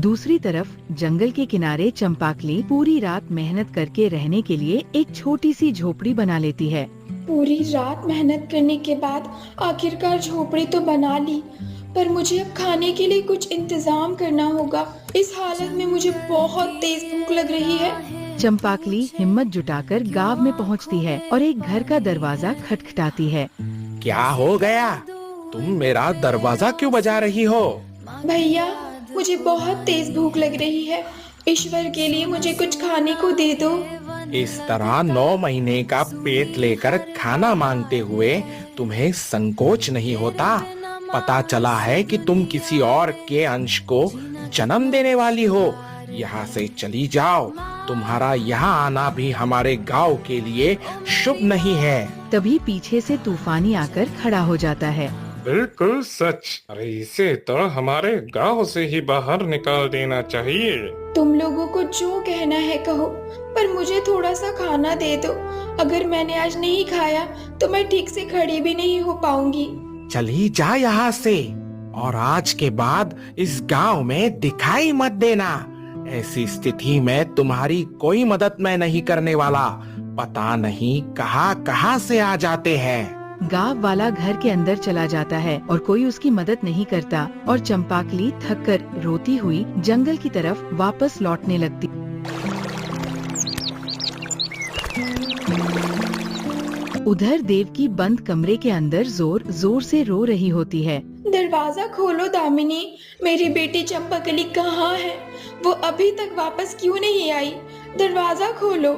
दूसरी तरफ जंगल के किनारे चंपाकली पूरी रात मेहनत करके रहने के लिए एक छोटी सी झोपड़ी बना लेती है। पूरी रात मेहनत करने के बाद आखिरकार झोपड़ी तो बना ली, पर मुझे अब खाने के लिए कुछ इंतजाम करना होगा। इस हालत में मुझे बहुत तेज भूख लग रही है। चंपाकली हिम्मत जुटाकर गांव में पहुंचती है और एक घर का दरवाजा खटखटाती है। क्या हो गया? तुम मेरा दरवाजा क्यों बजा रही हो? भैया, मुझे बहुत तेज भूख लग रही है। ईश्वर के लिए मुझे कुछ खाने को दे दो। इस तरह 9 महीने का पेट लेकर खाना मांगते हुए तुम्हें संकोच नहीं होता? पता चला है कि तुम किसी और के अंश को जन्म देने वाली हो। यहाँ से चली जाओ। तुम्हारा यहाँ आना भी हमारे गांव के लिए शुभ नहीं है। तभी पीछे से तूफानी आकर खड़ा हो जाता है। बिल्कुल सच। अरे इसे तो हमारे गांव से ही बाहर निकाल देना चाहिए। तुम लोगों को जो कहना है कहो, पर मुझे थोड़ा सा खाना दे दो। अगर मैंने आज नहीं खाया तो मैं ठीक से खड़ी भी नहीं हो पाऊंगी। चली जा यहाँ से और आज के बाद इस गांव में दिखाई मत देना। ऐसी स्थिति में तुम्हारी कोई मदद मैं नहीं करने वाला। पता नहीं कहाँ कहाँ से आ जाते हैं। गांव वाला घर के अंदर चला जाता है और कोई उसकी मदद नहीं करता और चंपाकली थककर रोती हुई जंगल की तरफ वापस लौटने लगती। उधर देवकी बंद कमरे के अंदर जोर जोर से रो रही होती है। दरवाजा खोलो दामिनी, मेरी बेटी चंपाकली कहाँ है? वो अभी तक वापस क्यों नहीं आई? दरवाजा खोलो।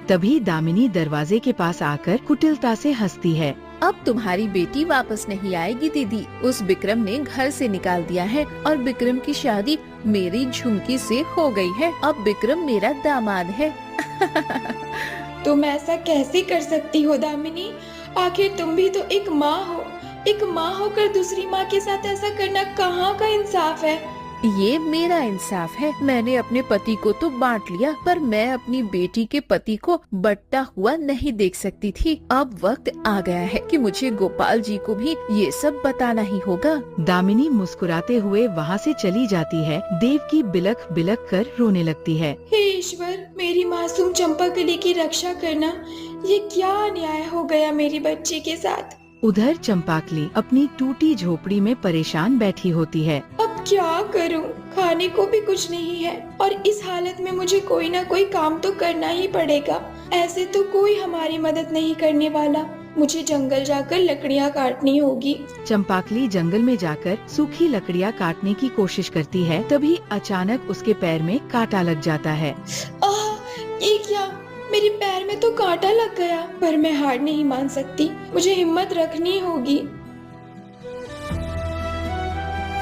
तभी दामिनी दरवाजे के पास आकर कुटिलता से हंसती है। अब तुम्हारी बेटी वापस नहीं आएगी दीदी। उस विक्रम ने घर से निकाल दिया है और विक्रम की शादी मेरी झुमकी से हो गई है। अब विक्रम मेरा दामाद है। तुम ऐसा कैसे कर सकती हो दामिनी? आखिर तुम भी तो एक माँ हो। एक माँ होकर दूसरी माँ के साथ ऐसा करना कहाँ का इंसाफ है? ये मेरा इंसाफ है। मैंने अपने पति को तो बांट लिया, पर मैं अपनी बेटी के पति को बंटता हुआ नहीं देख सकती थी। अब वक्त आ गया है कि मुझे गोपाल जी को भी ये सब बताना ही होगा। दामिनी मुस्कुराते हुए वहाँ से चली जाती है। देवकी बिलख बिलख कर रोने लगती है। हे ईश्वर, मेरी मासूम चंपाकली की रक्षा करना। ये क्या अन्याय हो गया मेरी बच्ची के साथ। उधर चंपाकली अपनी टूटी झोपड़ी में परेशान बैठी होती है। अब क्या करूं? खाने को भी कुछ नहीं है और इस हालत में मुझे कोई ना कोई काम तो करना ही पड़ेगा। ऐसे तो कोई हमारी मदद नहीं करने वाला। मुझे जंगल जाकर लकड़ियां काटनी होगी। चंपाकली जंगल में जाकर सूखी लकड़ियां काटने की कोशिश करती है। तभी अचानक उसके पैर में कांटा लग जाता है। ये क्या? मेरे पैर में तो कांटा लग गया, पर मैं हार नहीं मान सकती। मुझे हिम्मत रखनी होगी।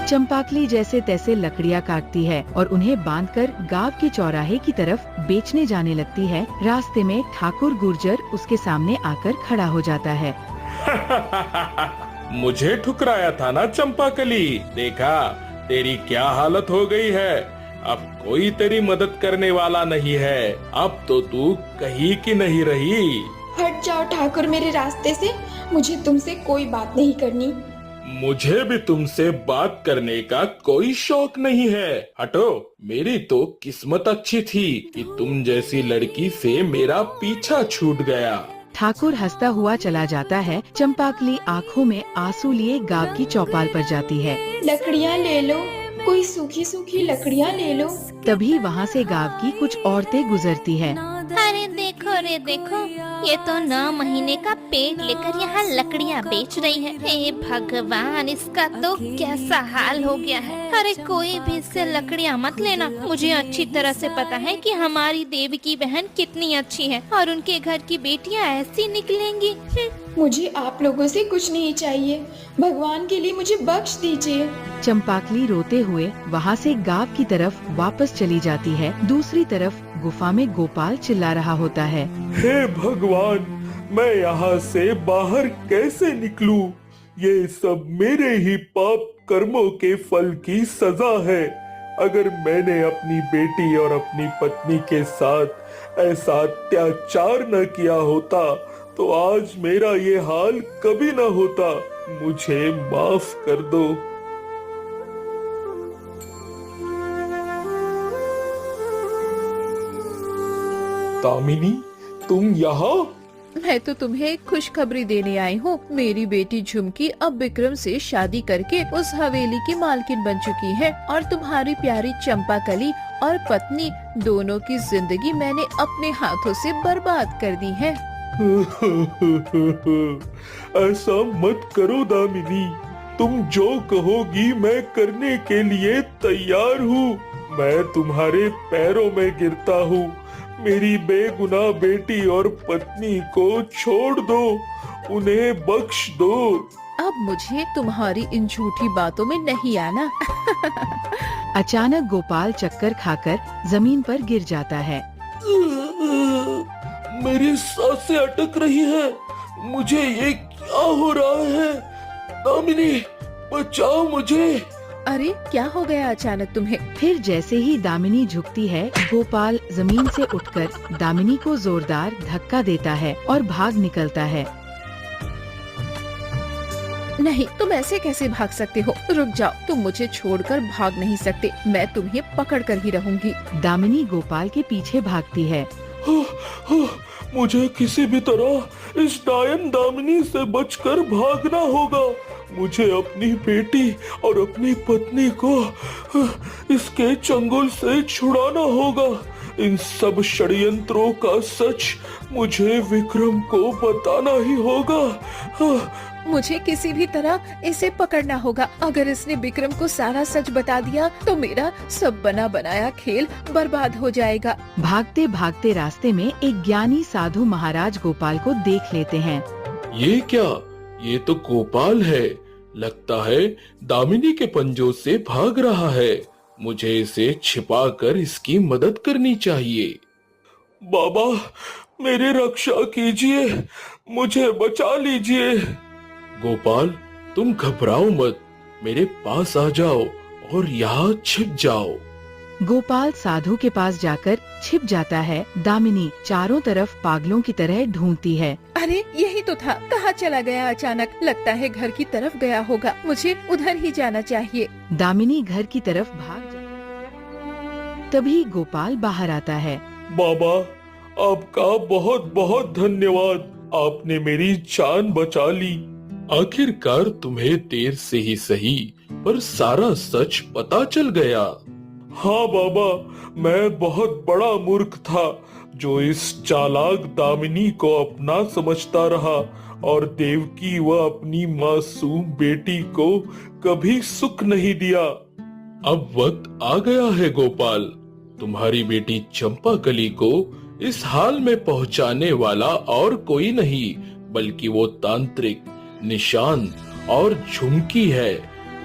चंपाकली जैसे तैसे लकड़ियां काटती है और उन्हें बांधकर गांव के चौराहे की तरफ बेचने जाने लगती है। रास्ते में ठाकुर गुर्जर उसके सामने आकर खड़ा हो जाता है। मुझे ठुकराया था ना चंपाकली? देखा तेरी क्या हालत हो गई है। अब कोई तेरी मदद करने वाला नहीं है। अब तो तू कहीं की नहीं रही। हट जाओ ठाकुर मेरे रास्ते से। मुझे तुमसे कोई बात नहीं करनी। मुझे भी तुमसे बात करने का कोई शौक नहीं है। हटो। मेरी तो किस्मत अच्छी थी कि तुम जैसी लड़की से मेरा पीछा छूट गया। ठाकुर हंसता हुआ चला जाता है। चंपाकली आंखों में आंसू लिए गांव की चौपाल पर जाती है। लकड़ियाँ ले लो, कोई सूखी सूखी लकड़ियाँ ले लो। तभी वहाँ से गांव की कुछ औरतें गुजरती हैं। अरे देखो रे देखो, ये तो 9 महीने का पेट लेकर यहाँ लकड़ियाँ बेच रही है। हे भगवान, इसका तो कैसा हाल हो गया है। अरे कोई भी इससे लकड़ियाँ मत लेना। मुझे अच्छी तरह से पता है कि हमारी देवी की बहन कितनी अच्छी है और उनके घर की बेटियाँ ऐसी निकलेंगी। मुझे आप लोगों से कुछ नहीं चाहिए। भगवान के लिए मुझे बख्श दीजिए। चंपाकली रोते हुए वहाँ से गांव की तरफ वापस चली जाती है। दूसरी तरफ गुफा में गोपाल चिल्ला रहा होता है। हे भगवान, मैं यहाँ से बाहर कैसे निकलूं? ये सब मेरे ही पाप कर्मों के फल की सजा है। अगर मैंने अपनी बेटी और अपनी पत्नी के साथ ऐसा अत्याचार न किया होता तो आज मेरा ये हाल कभी न होता। मुझे माफ कर दो। दामिनी, तुम यहाँ? मैं तो तुम्हें एक खुशखबरी देने आई हूँ। मेरी बेटी झुमकी अब विक्रम से शादी करके उस हवेली की मालकिन बन चुकी है और तुम्हारी प्यारी चंपाकली और पत्नी दोनों की जिंदगी मैंने अपने हाथों से बर्बाद कर दी है। ऐसा मत करो दामिनी, तुम जो कहोगी मैं करने के लिए तैयार हूँ। मैं तुम्हारे पैरों में गिरता हूँ। मेरी बेगुनाह बेटी और पत्नी को छोड़ दो, उन्हें बख्श दो। अब मुझे तुम्हारी इन झूठी बातों में नहीं आना। अचानक गोपाल चक्कर खाकर जमीन पर गिर जाता है। मेरी सांसें अटक रही है। मुझे ये क्या हो रहा है? दामिनी, बचाओ मुझे। अरे क्या हो गया अचानक तुम्हें? फिर जैसे ही दामिनी झुकती है, गोपाल जमीन से उठकर दामिनी को जोरदार धक्का देता है और भाग निकलता है। नहीं, तुम ऐसे कैसे भाग सकते हो? रुक जाओ, तुम मुझे छोड़कर भाग नहीं सकते। मैं तुम्हें पकड़ कर ही रहूंगी। दामिनी गोपाल के पीछे भागती है। मुझे किसी भी तरह इस डायन दामिनी से बचकर भागना होगा। मुझे अपनी बेटी और अपनी पत्नी को इसके चंगुल से छुड़ाना होगा। इन सब षड्यंत्रों का सच मुझे विक्रम को बताना ही होगा। मुझे किसी भी तरह इसे पकड़ना होगा। अगर इसने विक्रम को सारा सच बता दिया तो मेरा सब बना बनाया खेल बर्बाद हो जाएगा। भागते भागते रास्ते में एक ज्ञानी साधु महाराज गोपाल को देख लेते हैं। ये क्या? ये तो गोपाल है। लगता है दामिनी के पंजों से भाग रहा है। मुझे इसे छिपाकर इसकी मदद करनी चाहिए। बाबा, मेरी रक्षा कीजिए, मुझे बचा लीजिए। गोपाल, तुम घबराओ मत, मेरे पास आ जाओ और यहाँ छिप जाओ। गोपाल साधु के पास जाकर छिप जाता है। दामिनी चारों तरफ पागलों की तरह ढूंढती है। अरे यही तो था, कहाँ चला गया अचानक? लगता है घर की तरफ गया होगा। मुझे उधर ही जाना चाहिए। दामिनी घर की तरफ भाग जाती। तभी गोपाल बाहर आता है। बाबा, आपका बहुत बहुत धन्यवाद। आपने मेरी जान बचा ली। आखिरकार तुम्हें देर से ही सही, पर सारा सच पता चल गया। हाँ बाबा, मैं बहुत बड़ा मूर्ख था जो इस चालाक दामिनी को अपना समझता रहा और देवकी व अपनी मासूम बेटी को कभी सुख नहीं दिया। अब वक्त आ गया है गोपाल, तुम्हारी बेटी चंपाकली को इस हाल में पहुंचाने वाला और कोई नहीं बल्कि वो तांत्रिक, निशान और झुमकी है।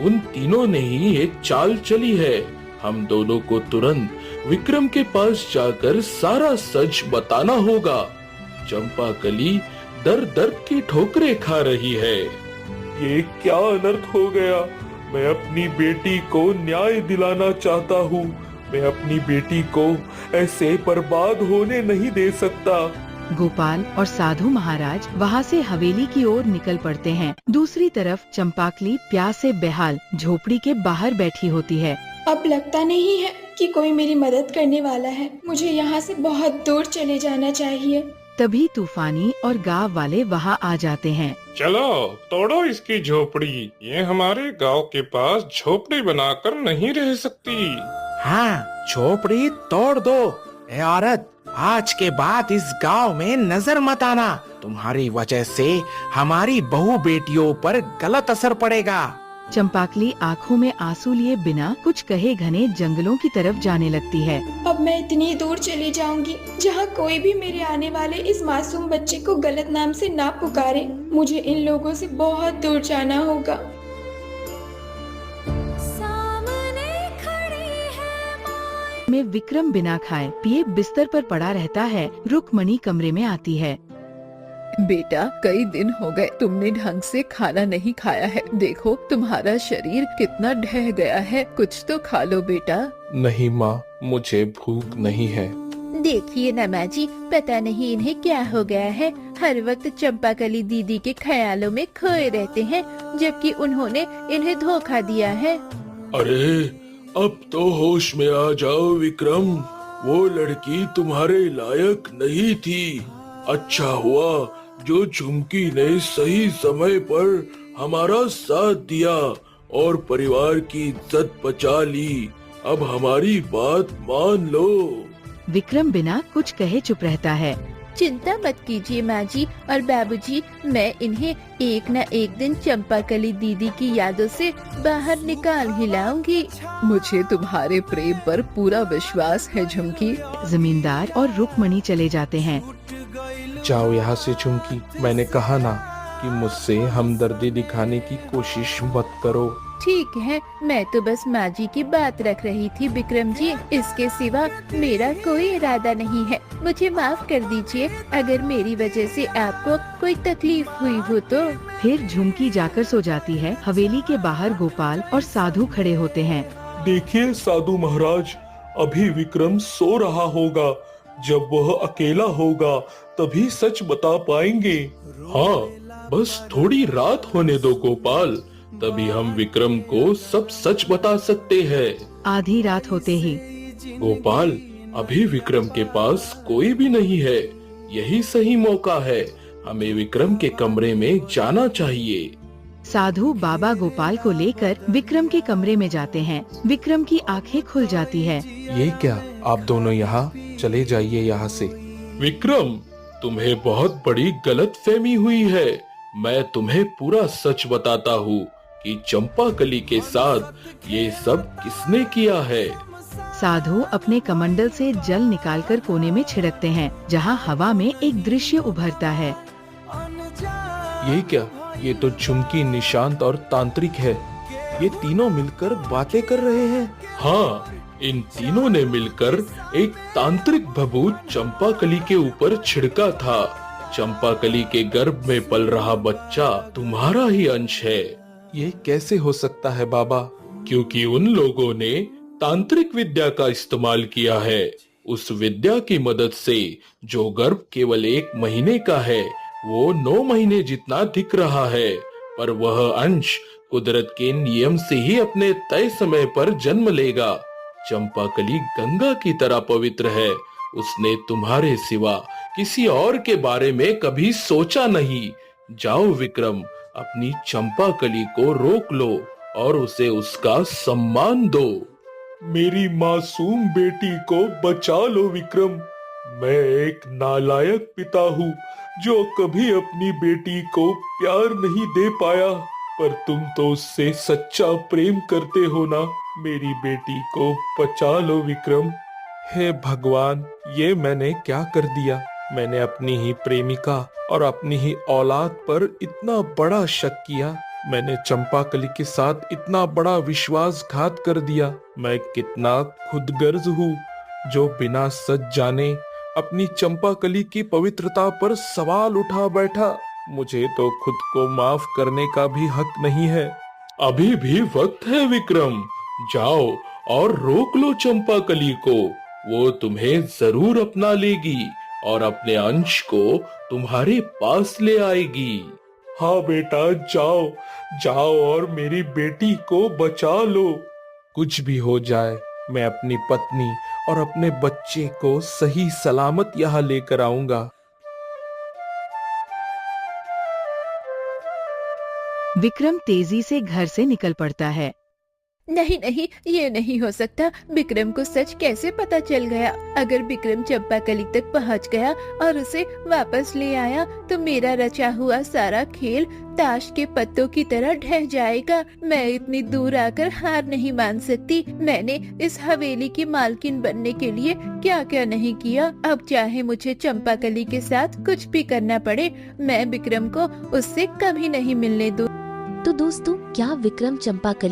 उन तीनों ने ही एक चाल चली है। हम दोनों को तुरंत विक्रम के पास जाकर सारा सच बताना होगा। चंपाकली दर दर की ठोकरें खा रही है। ये क्या अनर्थ हो गया? मैं अपनी बेटी को न्याय दिलाना चाहता हूँ। मैं अपनी बेटी को ऐसे बर्बाद होने नहीं दे सकता। गोपाल और साधु महाराज वहाँ से हवेली की ओर निकल पड़ते हैं। दूसरी तरफ चंपाकली प्यास से बेहाल झोपड़ी के बाहर बैठी होती है। अब लगता नहीं है कि कोई मेरी मदद करने वाला है। मुझे यहाँ से बहुत दूर चले जाना चाहिए। तभी तूफानी और गांव वाले वहाँ आ जाते हैं। चलो तोड़ो इसकी झोपड़ी। ये हमारे गांव के पास झोपड़ी बनाकर नहीं रह सकती। हाँ, झोपड़ी तोड़ दो। ए औरत, आज के बाद इस गांव में नजर मत आना। तुम्हारी वजह से हमारी बहू बेटियों पर गलत असर पड़ेगा। चंपाकली आँखों में आंसू लिए बिना कुछ कहे घने जंगलों की तरफ जाने लगती है। अब मैं इतनी दूर चली जाऊंगी जहाँ कोई भी मेरे आने वाले इस मासूम बच्चे को गलत नाम से ना पुकारे। मुझे इन लोगों से बहुत दूर जाना होगा। में विक्रम बिना खाए पिए बिस्तर पर पड़ा रहता है। रुक्मणी कमरे में आती है। बेटा, कई दिन हो गए तुमने ढंग से खाना नहीं खाया है। देखो तुम्हारा शरीर कितना ढह गया है। कुछ तो खा लो बेटा। नहीं माँ, मुझे भूख नहीं है। देखिए ना माँ जी, पता नहीं इन्हें क्या हो गया है। हर वक्त चंपाकली दीदी के ख्यालों में खोए रहते हैं, जबकि उन्होंने इन्हें धोखा दिया है। अरे अब तो होश में आ जाओ विक्रम। वो लड़की तुम्हारे लायक नहीं थी। अच्छा हुआ जो झुमकी ने सही समय पर हमारा साथ दिया और परिवार की इज्जत बचा ली। अब हमारी बात मान लो। विक्रम बिना कुछ कहे चुप रहता है। चिंता मत कीजिए माँ जी और बाबूजी, मैं इन्हें एक न एक दिन चंपाकली दीदी की यादों से बाहर निकाल ही लाऊंगी। मुझे तुम्हारे प्रेम पर पूरा विश्वास है झुमकी। जमींदार और रुक्मणी चले जाते हैं। जाओ यहाँ से झुमकी, मैंने कहा ना कि मुझसे हमदर्दी दिखाने की कोशिश मत करो। ठीक है, मैं तो बस माँ जी की बात रख रही थी विक्रम जी, इसके सिवा मेरा कोई इरादा नहीं है। मुझे माफ कर दीजिए अगर मेरी वजह से आपको कोई तकलीफ हुई हो तो। फिर झुमकी जाकर सो जाती है। हवेली के बाहर गोपाल और साधु खड़े होते हैं। देखिए साधु महाराज, अभी विक्रम सो रहा होगा। जब वह अकेला होगा तभी सच बता पाएंगे। हाँ, बस थोड़ी रात होने दो गोपाल, तभी हम विक्रम को सब सच बता सकते हैं। आधी रात होते ही गोपाल, अभी विक्रम के पास कोई भी नहीं है। यही सही मौका है, हमें विक्रम के कमरे में जाना चाहिए। साधु बाबा गोपाल को लेकर विक्रम के कमरे में जाते हैं। विक्रम की आंखें खुल जाती है। ये क्या, आप दोनों यहाँ, चले जाइए यहाँ से। विक्रम, तुम्हें बहुत बड़ी गलतफहमी हुई है। मैं तुम्हें पूरा सच बताता हूँ कि चंपाकली के साथ ये सब किसने किया है। साधु अपने कमंडल से जल निकालकर कोने में छिड़कते हैं, जहाँ हवा में एक दृश्य उभरता है। ये क्या, ये तो झुमकी, निशांत और तांत्रिक है। ये तीनों मिलकर बातें कर रहे हैं। हाँ, इन तीनों ने मिलकर एक तांत्रिक भभूत चंपाकली के ऊपर छिड़का था। चंपाकली के गर्भ में पल रहा बच्चा तुम्हारा ही अंश है। ये कैसे हो सकता है बाबा? क्योंकि उन लोगों ने तांत्रिक विद्या का इस्तेमाल किया है। उस विद्या की मदद से जो गर्भ केवल 1 महीने का है वो 9 महीने जितना दिख रहा है, पर वह अंश कुदरत के नियम से ही अपने तय समय पर जन्म लेगा। चंपाकली गंगा की तरह पवित्र है। उसने तुम्हारे सिवा किसी और के बारे में कभी सोचा नहीं। जाओ विक्रम, अपनी चंपाकली को रोक लो और उसे उसका सम्मान दो। मेरी मासूम बेटी को बचा लो विक्रम। मैं एक नालायक पिता हूँ जो कभी अपनी बेटी को प्यार नहीं दे पाया, पर तुम तो उससे सच्चा प्रेम करते हो ना। मेरी बेटी को बचा लो विक्रम। हे भगवान, ये मैंने क्या कर दिया? मैंने अपनी ही प्रेमिका और अपनी ही औलाद पर इतना बड़ा शक किया। मैंने चंपाकली के साथ इतना बड़ा विश्वासघात कर दिया। मैं कितना खुदगर्ज हूँ जो बिना सच जाने अपनी चंपाकली की पवित्रता पर सवाल उठा बैठा। मुझे तो खुद को माफ करने का भी हक नहीं है। अभी भी वक्त है विक्रम, जाओ और रोक लो चंपाकली को। वो तुम्हें जरूर अपना लेगी और अपने अंश को तुम्हारे पास ले आएगी। हाँ बेटा, जाओ जाओ और मेरी बेटी को बचा लो। कुछ भी हो जाए, मैं अपनी पत्नी और अपने बच्चे को सही सलामत यहाँ लेकर आऊंगा। विक्रम तेजी से घर से निकल पड़ता है। नहीं नहीं, ये नहीं हो सकता। विक्रम को सच कैसे पता चल गया? अगर विक्रम चंपाकली तक पहुंच गया और उसे वापस ले आया तो मेरा रचा हुआ सारा खेल ताश के पत्तों की तरह ढह जाएगा। मैं इतनी दूर आकर हार नहीं मान सकती। मैंने इस हवेली की मालकिन बनने के लिए क्या क्या नहीं किया। अब चाहे मुझे चंपाकली के साथ कुछ भी करना पड़े, मैं विक्रम को उससे कभी नहीं मिलने दूँ। तो दोस्तों, क्या विक्रम चंपाकली